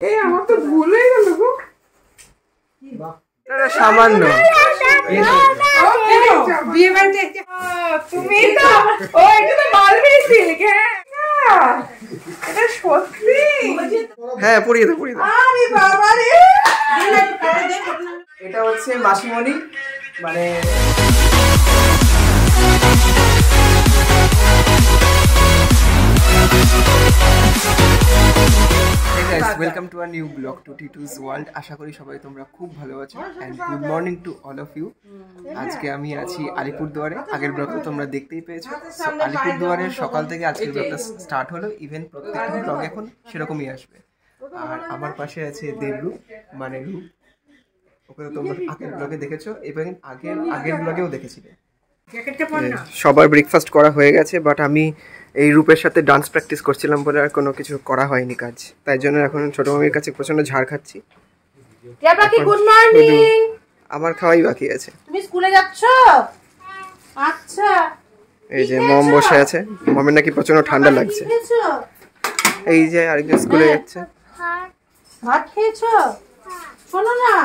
আমার তো ভুল হয়ে গেল গো। সামান্য বিয়ে বাড়িতে তুমি তো ও এটা তো মালবে সিল্ক। হ্যাঁ এটা সত্যি। হ্যাঁ পরিয়ে দাও পরিয়ে দাও। আরে বাবা রে এটা হচ্ছে মাসিমণি মানে welcome to a new blog to টিটুস ওয়ার্ল্ড। আশা করি সবাই তোমরা খুব ভালো আছো and good morning to all of you. আজকে আমি আছি আলিপুরদুয়ারে। আগের ব্লগে তোমরা দেখতেই পেয়েছো। সো আলিপুরদুয়ারের সকাল থেকে আজকের ব্লগটা স্টার্ট হলো। ইভেন প্রত্যেকটা ব্লগ এখন সেরকমই আসবে। আর আমার পাশে আছে দেবরূপ মানে রূপ। ওকে তো তোমরা আগের ব্লগে দেখেছো এবং আগের ব্লগেও দেখেছিলে। সবার ব্রেকফাস্ট করা হয়ে গেছে, বাট আমি এই রূপের সাথে ডান্স প্র্যাকটিস করছিলাম বলে আর কোনো কিছু করা হয়নি কাজ, তাই জন্য এখন ছোট মামির কাছে প্রচন্ড ঝাড় খাচ্ছি। Good morning. আমার খাওয়াই বাকি আছে। তুমি স্কুলে যাচ্ছ? আচ্ছা। এই যে মম বসে আছে, মমের নাকি প্রচন্ড ঠান্ডা লাগছে। এই যে আরেকজন স্কুলে যাচ্ছে। ভাত খেয়েছো? শোনো না,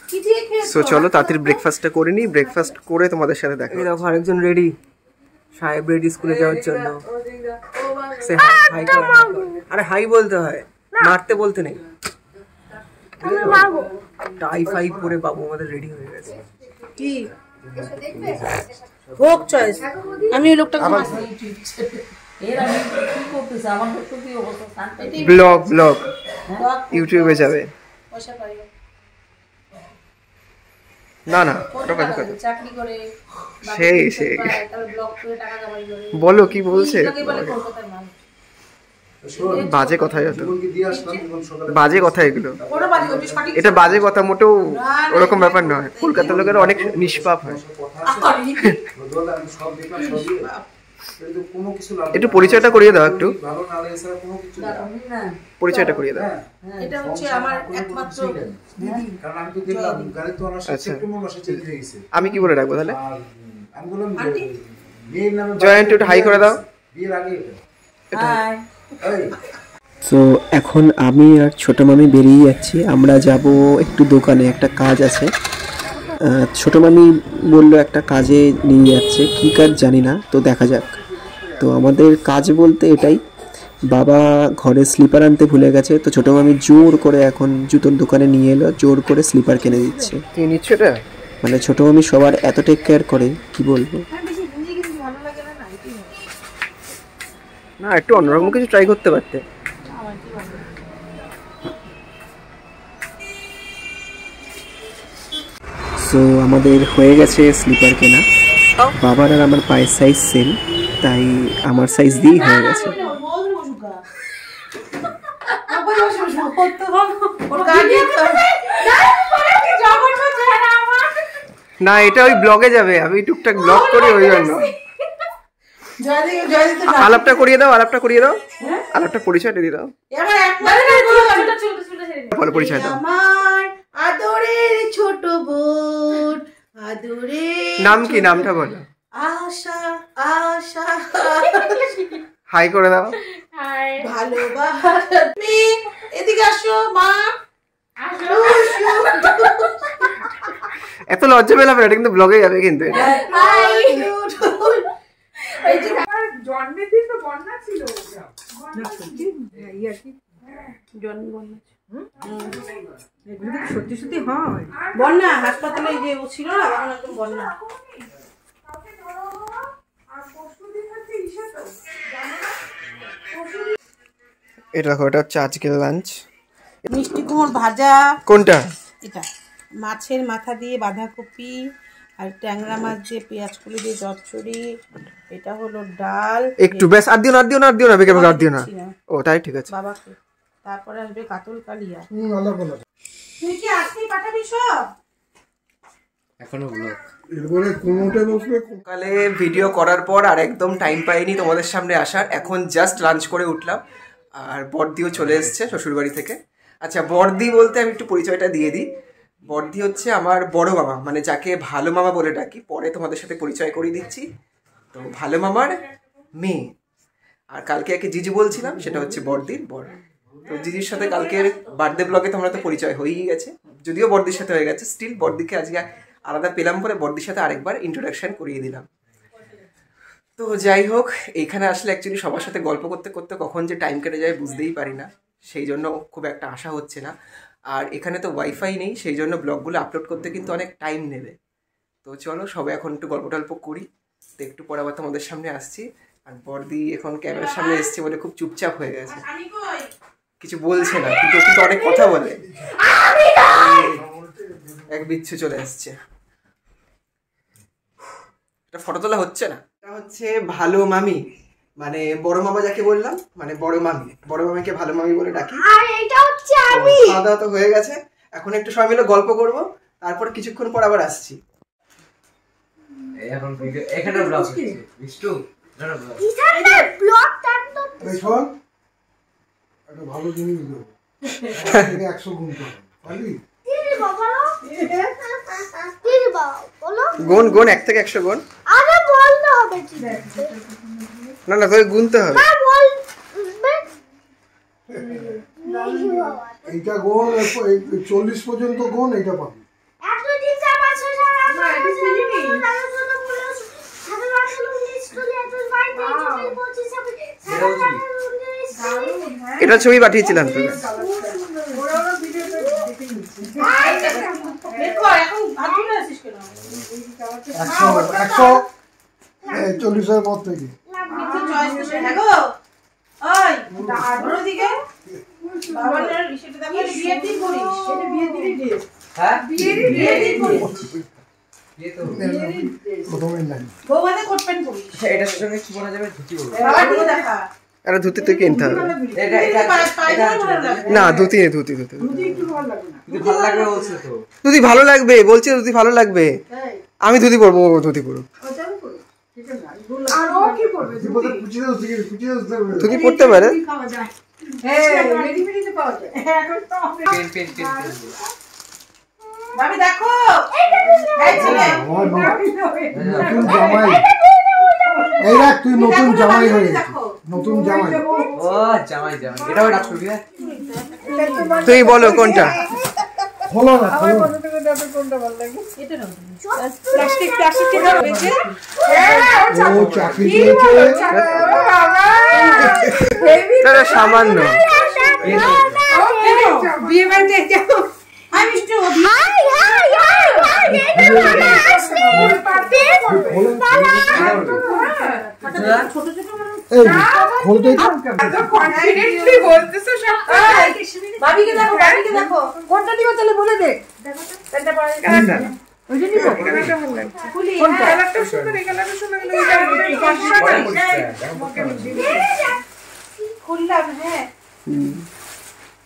কি দিয়ে খেয়েছো? সো চলো তাড়াতাড়ি ব্রেকফাস্টটা করে নিই, ব্রেকফাস্ট করে তোমাদের সাথে দেখা। এই দেখো আরেকজন রেডি, সাহেব রেডি স্কুলে যাওয়ার জন্য। আরে হাই বলতে হয়, মারতে বলতে নেই। টাই ফাই পরে বাবু আমাদের রেডি হয়ে গেছে। কি ভোগ চয়েস? আমি ওই লোকটাকে ব্লগ ইউটিউবে যাবে। না না চাকরি করে সেই বলো কি বলছে। বাজে কথা, যত বাজে কথা এগুলো। এটা বাজে কথা মোটেও ওরকম ব্যাপার নয়। কলকাতার লোকেরা অনেক নিষ্পাপ হয়। একটু পরিচয়টা করিয়ে দাও, একটু পরিচয়টা করিয়ে দাও। এটা হচ্ছে আমার একমাত্র দিদি। কারণ আমি তো দেখলাম গাড়ি তো আমার সাথে সেপ্টেম্বর মাসে চেঞ্জ হয়ে গেছে। আমি কি বলে রাখবো তাহলে? আমি বললাম মেয়ের নামে জয়েন্ট একটু হাই করে দাও। বিয়ের আগে হাই। তো এখন আমি আর ছোট মামি বেরিয়ে যাচ্ছি। আমরা যাব একটু দোকানে, একটা কাজ আছে। ছোট মামি বললো একটা কাজে নিয়ে যাচ্ছে, কী কাজ জানি না, তো দেখা যাক। তো আমাদের কাজ বলতে এটাই, বাবা ঘরে স্লিপার আনতে ভুলে গেছে, তো ছোট মামি জোর করে এখন জুতোর দোকানে নিয়ে এলো, জোর করে স্লিপার কিনে দিচ্ছে। কি নিচ্ছে এটা? মানে ছোট মামি সবার এত টেক কেয়ার করে, কি বলবো। না একটু অন্যরকম কিছু ট্রাই করতে পারতে। সো আমাদের হয়ে গেছে স্লিপার কেনা। বাবার আর আমার পায়ের সাইজ সেম, তাই আমার সাইজ দিয়েই হয়ে গেছে। না এটা ওই ব্লগে যাবে, আমি টুকটাক ব্লগ করি ওই জন্য। আলাপটা করিয়ে দাও, আলাপটা করিয়ে দাও, আলাপটা পরিচয়টা দিয়ে দাও। বলো পরিচয় দাও। আমার আদরের ছোট বোন, আদরের নাম কি? নামটা বলো। আশা। আশা হাই করে দাও। ভালোবাসা। তুমি এদিকে আসো মা। এত লজ্জা পেলাম না, এটা কিন্তু ব্লগে যাবে কিন্তু। জন্মের দিন তো বন্যা ছিল। সত্যি সত্যি হয় বন্যা, হাসপাতালে যে ছিল না তখন একদম বন্যা। এটা দেখো, এটা হচ্ছে আজকের লাঞ্চ। মিষ্টি কুমড় ভাজা। কোনটা? এটা মাছের মাথা দিয়ে বাঁধাকপি আর ট্যাংরা মাছ দিয়ে পেঁয়াজ কলি দিয়ে চচ্চড়ি। এটা হলো ডাল। একটু ব্যাস, আর দিও না, আর দিও না, আর দিও না, বেকার আর দিও না। ও তাই ঠিক আছে। বাবাকে তারপরে আসবে কাতল কালিয়া। তুই কি আজকেই পাঠাবি সব? এখনো ব্লগ সকালে ভিডিও করার পর আর একদম টাইম পাইনি তোমাদের সামনে আসার। এখন জাস্ট লাঞ্চ করে উঠলাম, আর বড়দিও চলে এসছে শ্বশুরবাড়ি থেকে। আচ্ছা বড়দি বলতে আমি একটু পরিচয়টা দিয়ে দিই। বড়দি হচ্ছে আমার বড় মামা, মানে যাকে ভালো মামা বলে ডাকি, পরে তোমাদের সাথে পরিচয় করিয়ে দিচ্ছি। তো ভালো মামার মেয়ে। আর কালকে একে জিজু বলছিলাম, সেটা হচ্ছে বড়দির বড়। তো জিজির সাথে কালকের বার্থডে ব্লগে তোমরা তো পরিচয় হয়েই গেছে, যদিও বর্দির সাথে হয়ে গেছে, স্টিল বর্দিকে আজকে আলাদা পেলাম পরে বর্দির সাথে আরেকবার ইন্ট্রোডাকশন করিয়ে দিলাম। তো যাই হোক, এইখানে আসলে অ্যাকচুয়ালি সবার সাথে গল্প করতে করতে কখন যে টাইম কেটে যায় বুঝতেই পারি না, সেই জন্য খুব একটা আশা হচ্ছে না। আর এখানে তো ওয়াইফাই নেই, সেই জন্য ব্লগগুলো আপলোড করতে কিন্তু অনেক টাইম নেবে। তো চলো সবাই এখন একটু গল্প টল্প করি, তো একটু পর আবার তোমাদের সামনে আসছি। আর বর্দি এখন ক্যামেরার সামনে এসছে বলে খুব চুপচাপ হয়ে গেছে, কিছু বলছে না, কিন্তু অনেক কথা বলে। এক বিচ্ছু চলে আসছে, এটা ফটো তোলা হচ্ছে না, এটা হচ্ছে ভালো মামি, মানে বড় মামা যাকে বললাম, মানে বড় মামিকে ভালো মামি বলে ডাকি। খাওয়া দাওয়া তো হয়ে গেছে, এখন একটু সবাই মিলে গল্প করব, তারপর কিছুক্ষণ পর আবার আসছি। এখন এখানে ব্লগ হচ্ছে বিষ্টু একটা ভালো জিনিস দেবো, 100 গুণ পারবি? গুণ 1 থেকে 100 গুণ। না না, তোকে গুনতে হবে। এইটা গুণ 40 পর্যন্ত গুণ, এইটা পাবি। এটা ছবি পাঠিয়েছিলাম তোকে। একশো 40-এর পর থেকে আরে ধুতি তো কিনতে হবে না, ধুতি ভালো লাগবে বলছে, ধুতি ভালো লাগবে। আমি ধুতি পরবো, ধুতি পরবো, ধুতি পরতে পারে। তুই নতুন জামাই হয়ে নতুন জামাই, তুই বলো কোনটা খোলো না, সামান্য বিয়ে বাড়িতে যাও।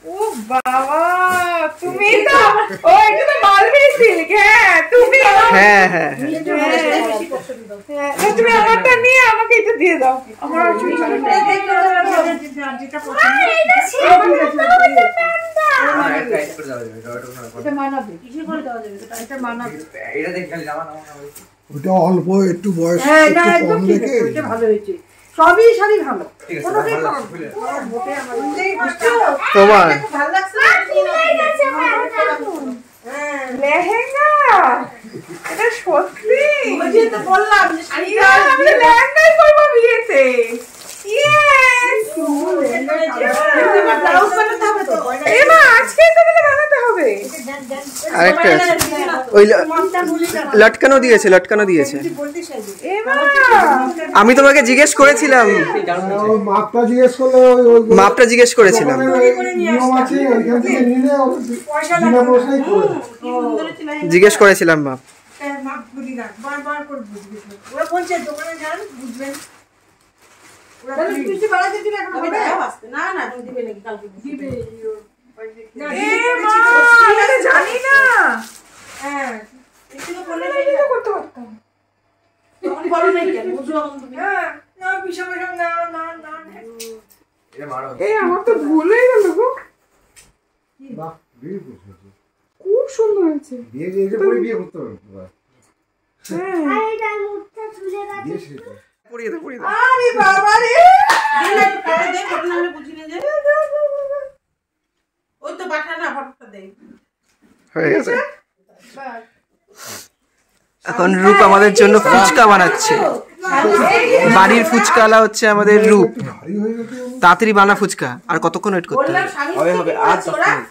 ও বাবা, তুমি তো এটা তো মালবেরি সিল্ক। হ্যাঁ তুমি, হ্যাঁ হ্যাঁ তুমি আমারটা নিয়ে আমাকে এটা দিয়ে দাও। আমার ওটা অল্প একটু বয়স ভালো হয়েছে, সবই শাড়ি ভালো। তোমার লেহেঙ্গা, এটা সত্যি বললাম আমি লেহেঙ্গাই পরবো বিয়েতে। আজকে তো বানাতে হবে। আরেকটা আছে, ওই লটকানো দিয়েছে। আমি তোমাকে জিজ্ঞেস করেছিলাম, মাপটা জিজ্ঞেস করেছিলাম। জিজ্ঞেস করেছিলাম মাপ। জানি না, আমার তো ভুল হয়ে গেল গো। খুব সুন্দর হয়েছে। বিয়ে করতে হবে। তো পাঠা না ফটোটা দেই হয়ে গেছে। এখন রূপ আমাদের জন্য ফুচকা বানাচ্ছে। বাড়ির ফুচকালা হচ্ছে আমাদের রূপ। তাড়াতাড়ি বানা ফুচকা। আর কতক্ষণ ওয়েট করতে হবে? হবে আর 10 মিনিট।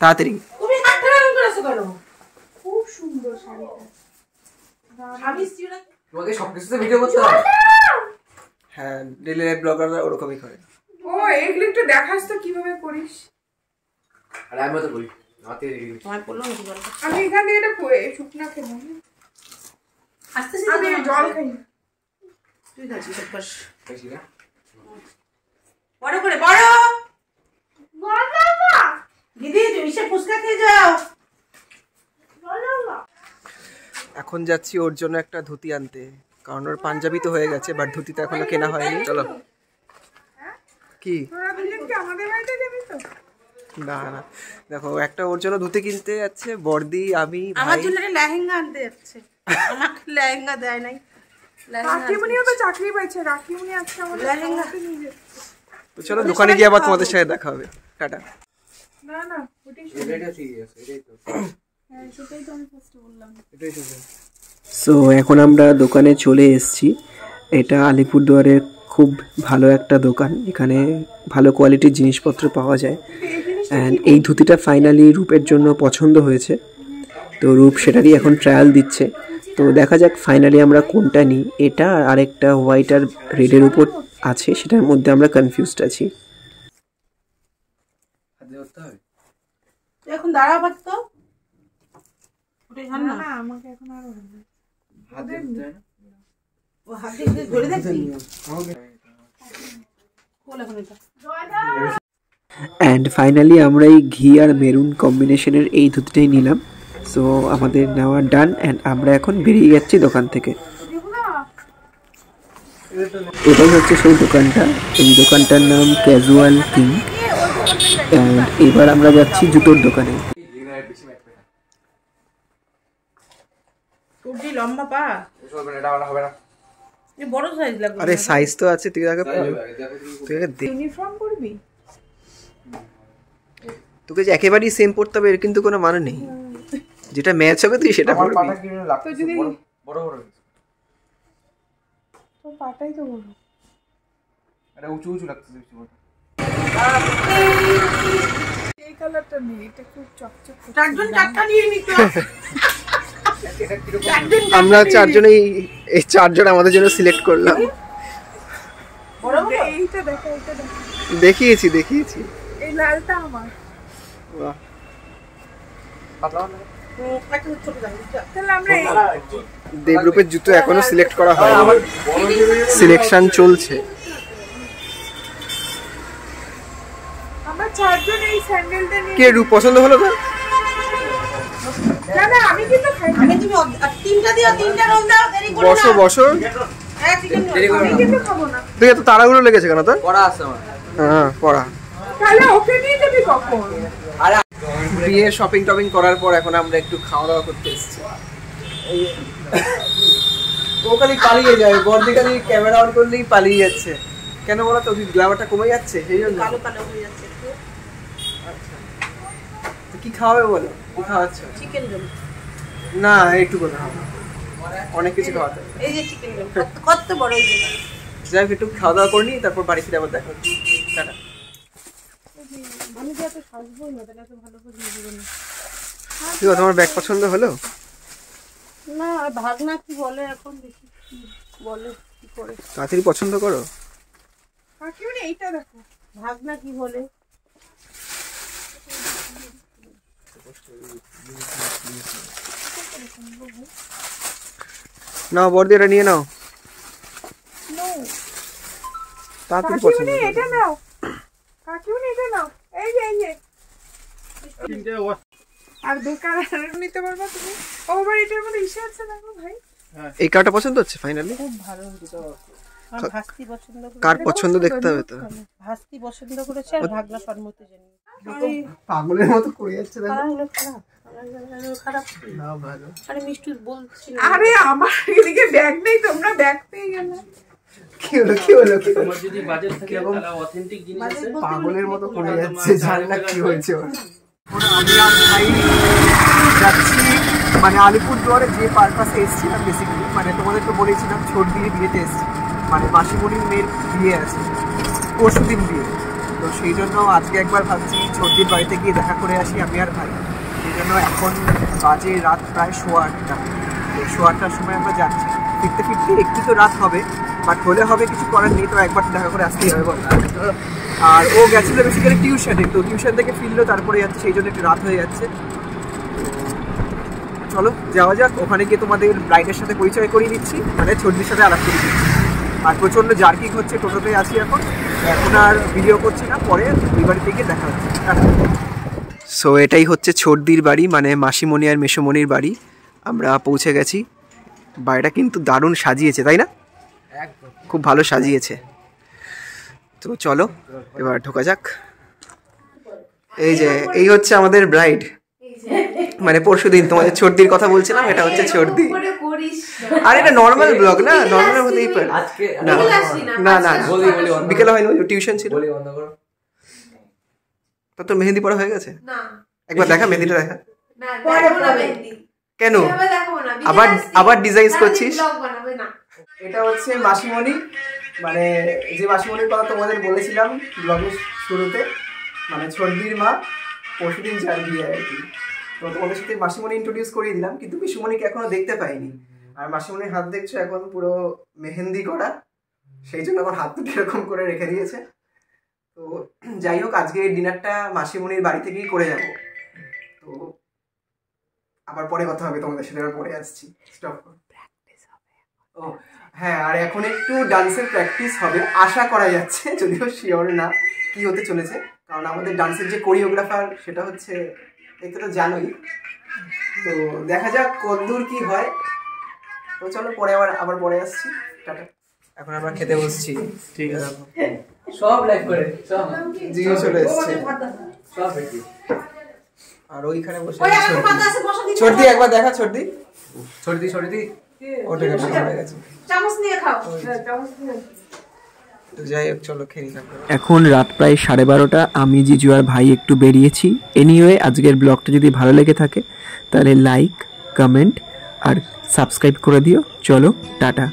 তাড়াতাড়ি। তুমি হাতটা রান করেছো কেন? খুব সুন্দর শাড়িটা। আমি সিওরা তোমাকে সবকিছুতে ভিডিও করতে হবে। হ্যাঁ, ডেইলি লাইফ ব্লগাররা ওরকমই করে। ও এগুলো একটু দেখাস তো কিভাবে করিস। আর আমি তো করি হাতে রেডি। তোমার বললো নাকি বলো? আমি এখান থেকে এটা শুকনা খেলাম। আস্তে আমি আস্তে জল খাই। তুই খাচ্ছিস একবার বেশি না। বড় করে বড় দিদি তুমি সে ফুচকা খেয়ে যাও। এখন যাচ্ছি ওর জন্য একটা ধুতি আনতে, কারণ ওর পাঞ্জাবি তো হয়ে গেছে, বাট ধুতি তো এখনো কেনা হয়নি। চলো। কি? তোরা দুজন কি আমাদের বাড়িতে যাবি তো? না না, দেখো একটা ওর জন্য ধুতি কিনতে যাচ্ছে, বর্দি, আমি, আমার ভাই। জন্য একটা লেহেঙ্গা আনতে যাচ্ছে। আমাকে লেহেঙ্গা দেয় নাই। কাকিমুনিও তো চাকরি পাইছে। কাকিমুনি আজকে আমাদের লেহেঙ্গা। খাওয়াতে নিয়ে যাচ্ছে। তো চলো দোকানে গিয়ে আবার তোমাদের সাথে দেখা হবে। টাটা। না না ওটাই এটাই ঠিক আছে, এটাই তো। হ্যাঁ সেটাই তো আমি ফার্স্টে বললাম। এটাই ঠিক। সো এখন আমরা দোকানে চলে এসেছি। এটা আলিপুরদুয়ারের খুব ভালো একটা দোকান, এখানে ভালো কোয়ালিটির জিনিসপত্র পাওয়া যায়। অ্যান্ড এই ধুতিটা ফাইনালি রূপের জন্য পছন্দ হয়েছে, তো রূপ সেটারই এখন ট্রায়াল দিচ্ছে। তো দেখা যাক ফাইনালি আমরা কোনটা নিই। এটা আর আরেকটা হোয়াইট আর রেডের উপর আছে, সেটার মধ্যে আমরা কনফিউজড আছি। হাতে ধরতে হবে। এখন দাঁড়া পারতো ওটাই জান না। না আমাকে এখন আর হবে না। হাতে ধরতে হয় না। ও হাত দিয়ে ধরে দেখবি কোল এখন এটা অ্যান্ড ফাইনালি আমরা এই ঘি আর মেরুন কম্বিনেশনের এই ধুতিটাই নিলাম। সো আমাদের নেওয়া ডান, অ্যান্ড আমরা এখন বেরিয়ে যাচ্ছি দোকান থেকে। এটাই হচ্ছে সেই দোকানটা। এই দোকানটার নাম ক্যাজুয়াল কিং। অ্যান্ড এবার আমরা যাচ্ছি জুতোর দোকানে। তোর যে লম্বা পা এসব হবে না, এটা আমার হবে না। এই বড় সাইজ লাগবে। আরে সাইজ তো আছে, তুই আগে পর। তুই আগে দেখ। ইউনিফর্ম করবি? তোকে যে একেবারেই সেম পড়তে হবে এর কিন্তু কোনো মানে নেই। যেটা ম্যাচ হবে তুই সেটা আমার পড়বি। পাটা কি লাগছে? তো যদি বড় বড়। তো পাটাই তো বড়। এটা উঁচু উঁচু লাগছে বেশি বড়। এই কালারটা নেই, এটা খুব চকচক করছে। চারজন চারটা নিয়ে নিতে আমরা চারজনেই এই চারজন আমাদের জন্য সিলেক্ট করলাম। বড় বড় এইটা দেখো, এইটা দেখো। দেখিয়েছি। এই লালটা আমার। বাহ। পাতলা না। একটা ছোট দাও তাহলে আমরা দেবরূপের জুতো এখনো সিলেক্ট করা হয়নি, সিলেকশন চলছে। আমরা চারজন এই স্যান্ডেলটা নিয়ে। কে রূপ পছন্দ হলো তো? না না আমি কিন্তু খাই না। আগে তুমি তিনটা দিও, তিনটা রোল দাও, দেরি করো না। বসো। হ্যাঁ চিকেন দেরি করো আমি না। কিন্তু খাবো না। তুই এত তাড়াহুড়ো লেগেছে কেন তোর? পড়া আছে আমার। হ্যাঁ, পড়া। তাহলে ওকে নিয়ে যাবি কখন? আরে বিয়ে শপিং টপিং করার পর এখন আমরা একটু খাওয়া দাওয়া করতে এসেছি। ও খালি পালিয়ে যায়, বর্দি খালি ক্যামেরা অন করলেই পালিয়ে যাচ্ছে। কেন বলো তো? গ্ল্যামারটা কমে যাচ্ছে সেই জন্য। কালো কালো হয়ে যাচ্ছে একটু। তো কি খাওয়াবে বলো? কি খাওয়াচ্ছ? Chicken roll. না, একটু করে খাওয়াবো। অনেক কিছু খাওয়াতে হবে। এই যে চিকেন রোল কত বড় এই যে। যাই হোক, একটু খাওয়া দাওয়া করে নিই, তারপর বাড়ি ফিরে আবার দেখা হচ্ছে। টাটা। আমি যে এত সাজবো না, তাহলে এত ভালো করে বুঝবো না। ঠিক আছে, তোমার ব্যাগ পছন্দ হলো? না ভাগনা কি বলে এখন দেখি কি বলে কি করে। তাড়াতাড়ি পছন্দ করো। কাকিমুনি এইটা দেখো। ভাগনা কি বলে। নাও বর্দি, এটা নিয়ে নাও। নো তাড়াতাড়ি পছন্দ কাকিমুনি করো। এটা নাও। কাকিমুনি এটা নাও। এই যে আর বেকার আর নিতে পারবা তুমি? ওভার এটার মধ্যে ইসে আছে না গো ভাই? এই কারটা পছন্দ হচ্ছে ফাইনালি? খুব ভালো হচ্ছে। আমার ভাস্তি পছন্দ করে। কার পছন্দ দেখতে হবে তো। ভাস্তি পছন্দ করেছে আর ভাগনা সম্মতি জানিয়ে। পাগলের মতো করে যাচ্ছে দেখো। কালারগুলো খারাপ, খারাপ। না ভালো। আরে মিষ্টি বলছি না। আরে আমার এদিকে ব্যাগ নেই, তোমরা ব্যাগ পেয়ে গেলে। কি হলো কি হলো কি হলো? তোমার যদি বাজেট থাকে তাহলে অথেন্টিক জিনিস আছে। পাগলের মতো করে যাচ্ছে, জানি না কি হয়েছে ওর। আমি আর ভাই যাচ্ছি মানে আলিপুরদুয়ারে যে পারপাসে এসেছিলাম বেসিক্যালি, মানে তোমাদের তো বলেছিলাম ছোট দিয়ে বিয়েতে এসেছি, মানে মাসিমণির মেয়ের বিয়ে আছে, পরশু দিন বিয়ে। তো সেই জন্য আজকে একবার ভাবছি ছোটদির বাড়িতে গিয়ে দেখা করে আসি আমি আর ভাই। সেই জন্য এখন বাজে রাত প্রায় 8:15। তো 8:15টার সময় আমরা যাচ্ছি। ফিরতে ফিরতে একটু তো রাত হবে, বাট হলে হবে, কিছু করার নেই, তো একবার দেখা করে আসতেই হবে বল। আর ও গেছিলো বেসিক্যালি টিউশনে, তো টিউশন থেকে ফিরলো তারপরে যাচ্ছে, সেই জন্য একটু রাত হয়ে যাচ্ছে। চলো যাওয়া যাক, ওখানে গিয়ে তোমাদের ব্রাইডের সাথে পরিচয় করিয়ে দিচ্ছি, মানে ছোটদির সাথে আলাপ করে দিচ্ছি। আর প্রচণ্ড জার্কিং হচ্ছে, টোটোতে আছি এখন আর ভিডিও করছি না, পরে ওই বাড়িতে গিয়ে দেখা হচ্ছে। সো এটাই হচ্ছে ছোটদির বাড়ি, মানে মাসিমণি আর মেসোমণির বাড়ি। আমরা পৌঁছে গেছি। বাড়িটা কিন্তু দারুণ সাজিয়েছে, তাই না? খুব ভালো সাজিয়েছে। তো চলো এবার ঢোকা যাক। এই যে এই হচ্ছে আমাদের ব্রাইড, মানে পরশুদিন তোমাদের ছোটদির কথা বলছিলাম, এটা হচ্ছে ছোটদি। আর এটা নর্মাল ব্লগ না, নর্মাল হতেই পারে। আজকে না না না বলি বিকেলে হয়নি, টিউশন ছিল। বলি বন্ধ করো। তো তোর মেহেন্দি পড়া হয়ে গেছে? না, একবার দেখা মেহেন্দিটা দেখা। না দেখাবো না মেহেন্দি। কেন এভাবে দেখাবো না, আবার ডিজাইন করছিস? ব্লগ বানাবে না। এটা হচ্ছে মাসিমণি, মানে যে মাসিমণির কথা তোমাদের বলেছিলাম ব্লগের শুরুতে, মানে ছোটদির মা, পরশুদিন যার বিয়ে আর কি। তো তোমাদের সাথে মাসিমণি ইন্ট্রোডিউস করিয়ে দিলাম, কিন্তু পিসুমণিকে এখনো দেখতে পাইনি। আর মাসিমণির হাত দেখছো এখন পুরো মেহেন্দি করা, সেই জন্য আমার হাত দুটো এরকম করে রেখে দিয়েছে। তো যাই হোক, আজকে ডিনারটা মাসিমণির বাড়ি থেকেই করে যাব। তো আবার পরে কথা হবে তোমাদের সাথে, আবার পরে আসছি। স্টপ। ও হ্যাঁ, আর এখন একটু ডান্সের প্র্যাকটিস হবে আশা করা যাচ্ছে, যদিও শিওর না কি হতে চলেছে, কারণ আমাদের ডান্সের যে কোরিওগ্রাফার সেটা হচ্ছে এটা তো জানোই। তো দেখা যাক কতদূর কি হয়। তো চলো পরে আবার পরে আসছি, টাটা। এখন আমরা খেতে বসছি। ঠিক আছে, সব লাইক করে সব জিও চলে এসছে সব দেখি। আর ওইখানে বসে ছোটদি, একবার দেখা ছোটদি। ছোটদি ওটা হয়ে গেছে, চামচ নিয়ে খাও। চামচ নিয়ে। তো যাই হোক চলো খেয়ে নিলাম। এখন রাত প্রায় 12:30। আমি জিজু আর ভাই একটু বেরিয়েছি। এনিওয়ে আজকের ব্লগটা যদি ভালো লেগে থাকে তাহলে লাইক, কমেন্ট আর সাবস্ক্রাইব করে দিও। চলো টাটা।